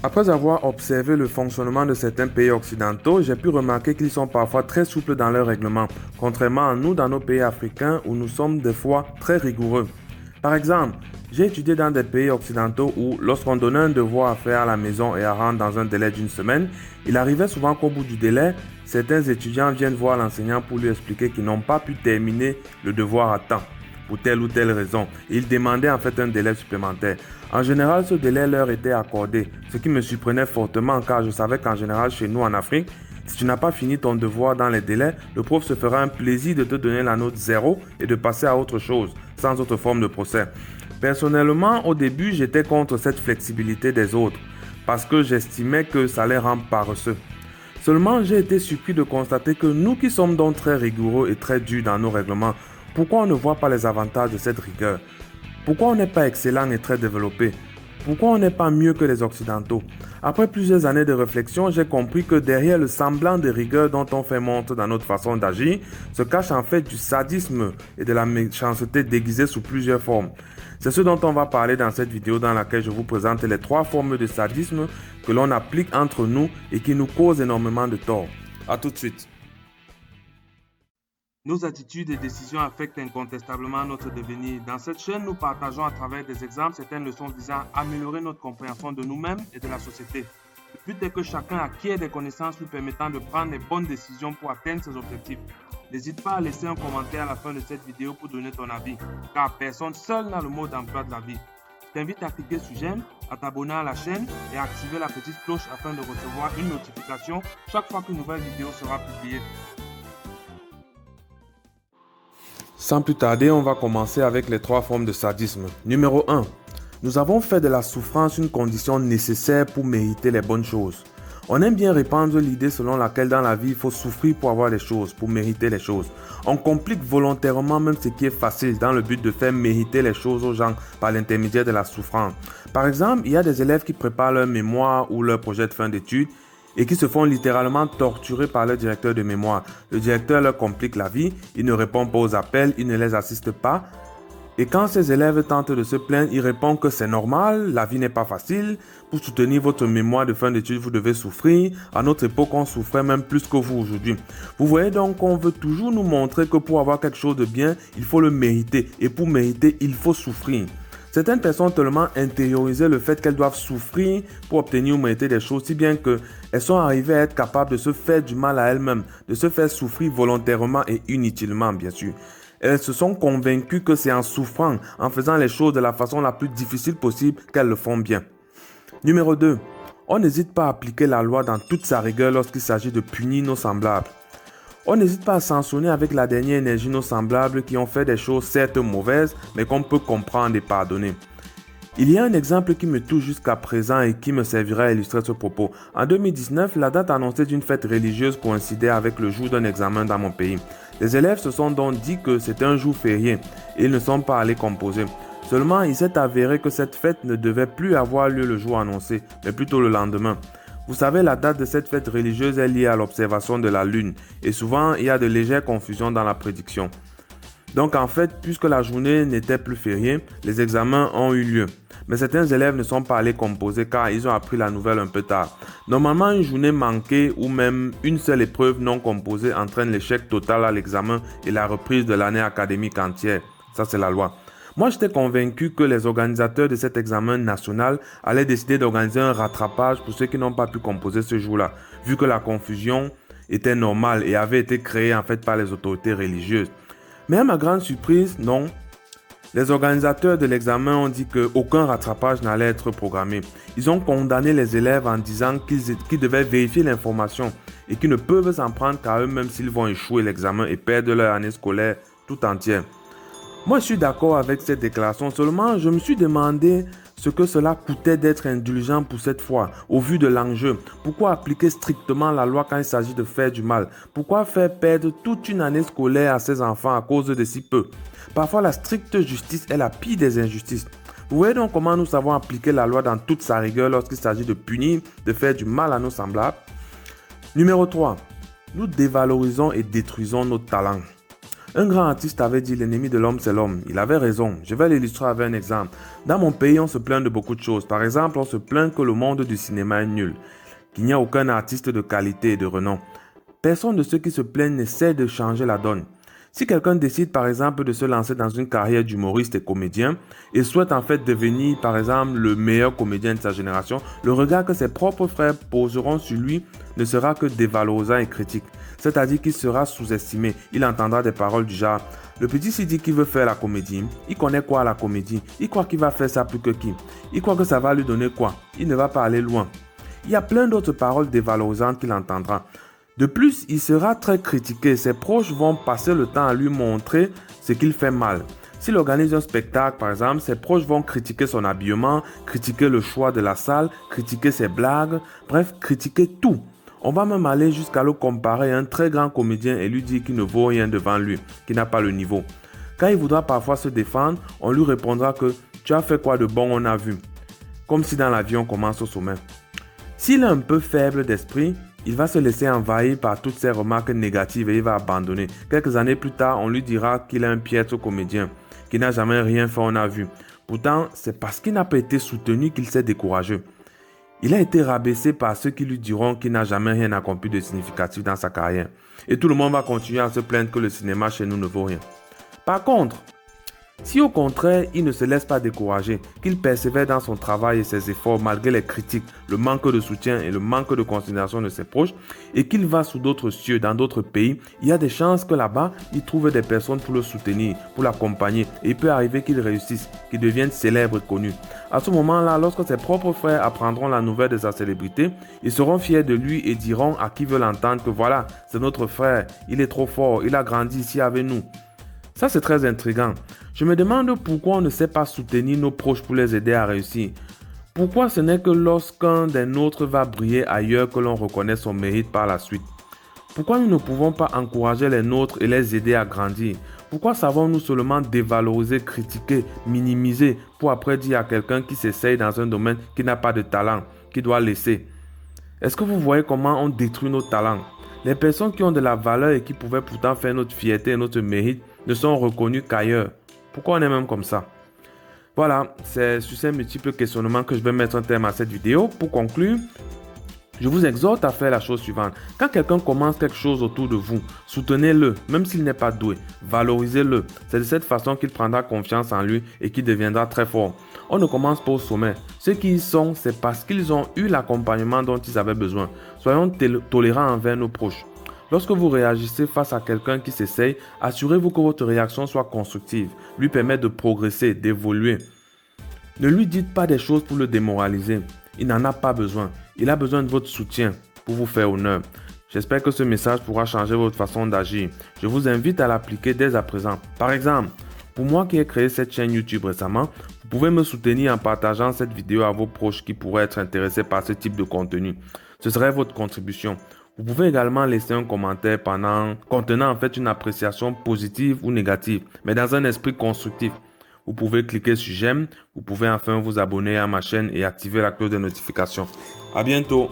Après avoir observé le fonctionnement de certains pays occidentaux, j'ai pu remarquer qu'ils sont parfois très souples dans leurs règlements, contrairement à nous dans nos pays africains où nous sommes des fois très rigoureux. Par exemple, j'ai étudié dans des pays occidentaux où, lorsqu'on donnait un devoir à faire à la maison et à rendre dans un délai d'une semaine, il arrivait souvent qu'au bout du délai, certains étudiants viennent voir l'enseignant pour lui expliquer qu'ils n'ont pas pu terminer le devoir à temps, pour telle ou telle raison. Ils demandaient en fait un délai supplémentaire. En général, ce délai leur était accordé, ce qui me surprenait fortement car je savais qu'en général, chez nous en Afrique, si tu n'as pas fini ton devoir dans les délais, le prof se fera un plaisir de te donner la note 0 et de passer à autre chose, sans autre forme de procès. Personnellement, au début, j'étais contre cette flexibilité des autres, parce que j'estimais que ça les rend paresseux. Seulement, j'ai été surpris de constater que nous qui sommes donc très rigoureux et très durs dans nos règlements, pourquoi on ne voit pas les avantages de cette rigueur? Pourquoi on n'est pas excellent et très développé? Pourquoi on n'est pas mieux que les Occidentaux? Après plusieurs années de réflexion, j'ai compris que derrière le semblant de rigueur dont on fait montre dans notre façon d'agir, se cache en fait du sadisme et de la méchanceté déguisée sous plusieurs formes. C'est ce dont on va parler dans cette vidéo dans laquelle je vous présente les 3 formes de sadisme que l'on applique entre nous et qui nous causent énormément de tort. A tout de suite. Nos attitudes et décisions affectent incontestablement notre devenir. Dans cette chaîne, nous partageons à travers des exemples certaines leçons visant à améliorer notre compréhension de nous-mêmes et de la société. Le but est que chacun acquiert des connaissances lui permettant de prendre les bonnes décisions pour atteindre ses objectifs. N'hésite pas à laisser un commentaire à la fin de cette vidéo pour donner ton avis, car personne seul n'a le mot d'emploi de la vie. Je t'invite à cliquer sur j'aime, à t'abonner à la chaîne et à activer la petite cloche afin de recevoir une notification chaque fois qu'une nouvelle vidéo sera publiée. Sans plus tarder, on va commencer avec les 3 formes de sadisme. Numéro 1. Nous avons fait de la souffrance une condition nécessaire pour mériter les bonnes choses. On aime bien répandre l'idée selon laquelle dans la vie, il faut souffrir pour avoir les choses, pour mériter les choses. On complique volontairement même ce qui est facile dans le but de faire mériter les choses aux gens par l'intermédiaire de la souffrance. Par exemple, il y a des élèves qui préparent leur mémoire ou leur projet de fin d'études et qui se font littéralement torturer par leur directeur de mémoire. Le directeur leur complique la vie, il ne répond pas aux appels, il ne les assiste pas. Et quand ces élèves tentent de se plaindre, il répond que c'est normal, la vie n'est pas facile. Pour soutenir votre mémoire de fin d'études, vous devez souffrir. À notre époque, on souffrait même plus que vous aujourd'hui. Vous voyez donc qu'on veut toujours nous montrer que pour avoir quelque chose de bien, il faut le mériter. Et pour mériter, il faut souffrir. Certaines personnes ont tellement intériorisé le fait qu'elles doivent souffrir pour obtenir ou mériter des choses, si bien qu'elles sont arrivées à être capables de se faire du mal à elles-mêmes, de se faire souffrir volontairement et inutilement, bien sûr. Elles se sont convaincues que c'est en souffrant, en faisant les choses de la façon la plus difficile possible qu'elles le font bien. Numéro 2. On n'hésite pas à appliquer la loi dans toute sa rigueur lorsqu'il s'agit de punir nos semblables. On n'hésite pas à sanctionner avec la dernière énergie nos semblables qui ont fait des choses certes mauvaises, mais qu'on peut comprendre et pardonner. Il y a un exemple qui me touche jusqu'à présent et qui me servira à illustrer ce propos. En 2019, la date annoncée d'une fête religieuse coïncidait avec le jour d'un examen dans mon pays. Les élèves se sont donc dit que c'était un jour férié et ils ne sont pas allés composer. Seulement, il s'est avéré que cette fête ne devait plus avoir lieu le jour annoncé, mais plutôt le lendemain. Vous savez, la date de cette fête religieuse est liée à l'observation de la lune et souvent il y a de légères confusions dans la prédiction. Donc en fait, puisque la journée n'était plus fériée, les examens ont eu lieu. Mais certains élèves ne sont pas allés composer car ils ont appris la nouvelle un peu tard. Normalement, une journée manquée ou même une seule épreuve non composée entraîne l'échec total à l'examen et la reprise de l'année académique entière. Ça, c'est la loi. Moi, j'étais convaincu que les organisateurs de cet examen national allaient décider d'organiser un rattrapage pour ceux qui n'ont pas pu composer ce jour-là, vu que la confusion était normale et avait été créée en fait par les autorités religieuses. Mais à ma grande surprise, non. Les organisateurs de l'examen ont dit qu'aucun rattrapage n'allait être programmé. Ils ont condamné les élèves en disant qu'ils devaient vérifier l'information et qu'ils ne peuvent s'en prendre qu'à eux-mêmes s'ils vont échouer l'examen et perdre leur année scolaire tout entière. Moi, je suis d'accord avec cette déclaration, seulement je me suis demandé ce que cela coûtait d'être indulgent pour cette fois, au vu de l'enjeu. Pourquoi appliquer strictement la loi quand il s'agit de faire du mal? Pourquoi faire perdre toute une année scolaire à ses enfants à cause de si peu? Parfois, la stricte justice est la pire des injustices. Vous voyez donc comment nous savons appliquer la loi dans toute sa rigueur lorsqu'il s'agit de punir, de faire du mal à nos semblables. Numéro 3. Nous dévalorisons et détruisons nos talents. Un grand artiste avait dit l'ennemi de l'homme c'est l'homme. Il avait raison. Je vais l'illustrer avec un exemple. Dans mon pays, on se plaint de beaucoup de choses. Par exemple, on se plaint que le monde du cinéma est nul, qu'il n'y a aucun artiste de qualité et de renom. Personne de ceux qui se plaignent n'essaie de changer la donne. Si quelqu'un décide par exemple de se lancer dans une carrière d'humoriste et comédien et souhaite en fait devenir par exemple le meilleur comédien de sa génération, le regard que ses propres frères poseront sur lui ne sera que dévalorisant et critique. C'est-à-dire qu'il sera sous-estimé. Il entendra des paroles du genre « Le petit s'il dit qu'il veut faire la comédie, il connaît quoi la comédie? Il croit qu'il va faire ça plus que qui? Il croit que ça va lui donner quoi? Il ne va pas aller loin. » Il y a plein d'autres paroles dévalorisantes qu'il entendra. De plus, il sera très critiqué. Ses proches vont passer le temps à lui montrer ce qu'il fait mal. S'il organise un spectacle, par exemple, ses proches vont critiquer son habillement, critiquer le choix de la salle, critiquer ses blagues, bref, critiquer tout. On va même aller jusqu'à le comparer à un très grand comédien et lui dire qu'il ne vaut rien devant lui, qu'il n'a pas le niveau. Quand il voudra parfois se défendre, on lui répondra que « Tu as fait quoi de bon, on a vu ?» Comme si dans la vie on commence au sommet. S'il est un peu faible d'esprit, il va se laisser envahir par toutes ces remarques négatives et il va abandonner. Quelques années plus tard, on lui dira qu'il est un piètre comédien, qu'il n'a jamais rien fait, on a vu. Pourtant, c'est parce qu'il n'a pas été soutenu qu'il s'est découragé. Il a été rabaissé par ceux qui lui diront qu'il n'a jamais rien accompli de significatif dans sa carrière. Et tout le monde va continuer à se plaindre que le cinéma chez nous ne vaut rien. Par contre, si au contraire, il ne se laisse pas décourager, qu'il persévère dans son travail et ses efforts malgré les critiques, le manque de soutien et le manque de considération de ses proches, et qu'il va sous d'autres cieux, dans d'autres pays, il y a des chances que là-bas, il trouve des personnes pour le soutenir, pour l'accompagner, et il peut arriver qu'il réussisse, qu'il devienne célèbre et connu. À ce moment-là, lorsque ses propres frères apprendront la nouvelle de sa célébrité, ils seront fiers de lui et diront à qui veut l'entendre que voilà, c'est notre frère, il est trop fort, il a grandi ici avec nous. Ça, c'est très intriguant. Je me demande pourquoi on ne sait pas soutenir nos proches pour les aider à réussir. Pourquoi ce n'est que lorsqu'un des nôtres va briller ailleurs que l'on reconnaît son mérite par la suite? Pourquoi nous ne pouvons pas encourager les nôtres et les aider à grandir? Pourquoi savons-nous seulement dévaloriser, critiquer, minimiser pour après dire à quelqu'un qui s'essaye dans un domaine qui n'a pas de talent, qui doit laisser? Est-ce que vous voyez comment on détruit nos talents? Les personnes qui ont de la valeur et qui pouvaient pourtant faire notre fierté et notre mérite ne sont reconnues qu'ailleurs. Pourquoi on est même comme ça? Voilà, c'est sur ces multiples questionnements que je vais mettre un terme à cette vidéo. Pour conclure, je vous exhorte à faire la chose suivante. Quand quelqu'un commence quelque chose autour de vous, soutenez-le, même s'il n'est pas doué. Valorisez-le. C'est de cette façon qu'il prendra confiance en lui et qu'il deviendra très fort. On ne commence pas au sommet. Ceux qui y sont, c'est parce qu'ils ont eu l'accompagnement dont ils avaient besoin. Soyons tolérants envers nos proches. Lorsque vous réagissez face à quelqu'un qui s'essaye, assurez-vous que votre réaction soit constructive, lui permette de progresser, d'évoluer. Ne lui dites pas des choses pour le démoraliser. Il n'en a pas besoin. Il a besoin de votre soutien pour vous faire honneur. J'espère que ce message pourra changer votre façon d'agir. Je vous invite à l'appliquer dès à présent. Par exemple, pour moi qui ai créé cette chaîne YouTube récemment, vous pouvez me soutenir en partageant cette vidéo à vos proches qui pourraient être intéressés par ce type de contenu. Ce serait votre contribution. Vous pouvez également laisser un commentaire contenant en fait une appréciation positive ou négative, mais dans un esprit constructif. Vous pouvez cliquer sur j'aime, vous pouvez enfin vous abonner à ma chaîne et activer la cloche de notification. À bientôt.